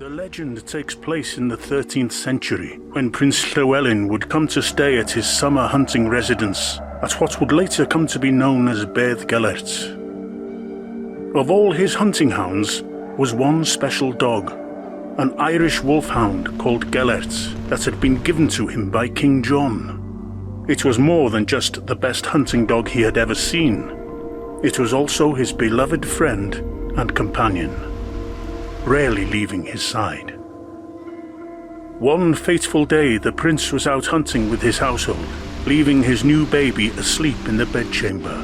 The legend takes place in the 13th century, when Prince Llewellyn would come to stay at his summer hunting residence at what would later come to be known as Beddgelert. Of all his hunting hounds was one special dog, an Irish wolfhound called Gelert that had been given to him by King John. It was more than just the best hunting dog he had ever seen. It was also his beloved friend and companion, rarely leaving his side. One fateful day, the prince was out hunting with his household, leaving his new baby asleep in the bedchamber.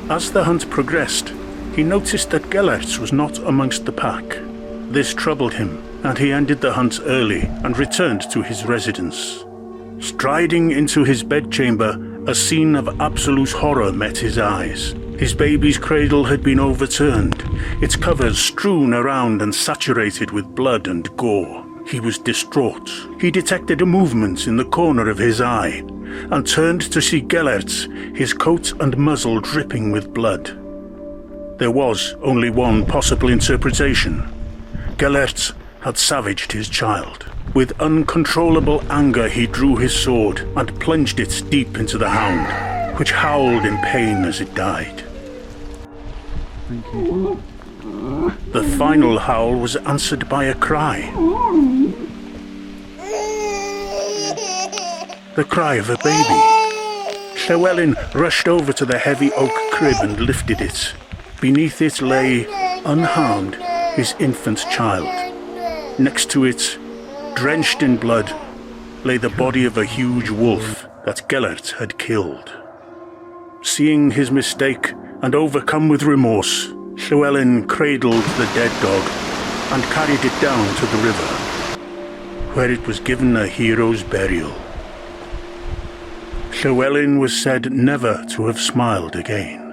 As the hunt progressed, he noticed that Gelert was not amongst the pack. This troubled him, and he ended the hunt early and returned to his residence. Striding into his bedchamber, a scene of absolute horror met his eyes. His baby's cradle had been overturned, its covers strewn around and saturated with blood and gore. He was distraught. He detected a movement in the corner of his eye and turned to see Gelert, his coat and muzzle dripping with blood. There was only one possible interpretation. Gelert had savaged his child. With uncontrollable anger, he drew his sword and plunged it deep into the hound, which howled in pain as it died. Thank you. The final howl was answered by a cry. The cry of a baby. Llewellyn rushed over to the heavy oak crib and lifted it. Beneath it lay, unharmed, his infant child. Next to it, drenched in blood, lay the body of a huge wolf that Gelert had killed. Seeing his mistake and overcome with remorse, Llewellyn cradled the dead dog and carried it down to the river, where it was given a hero's burial. Llewellyn was said never to have smiled again.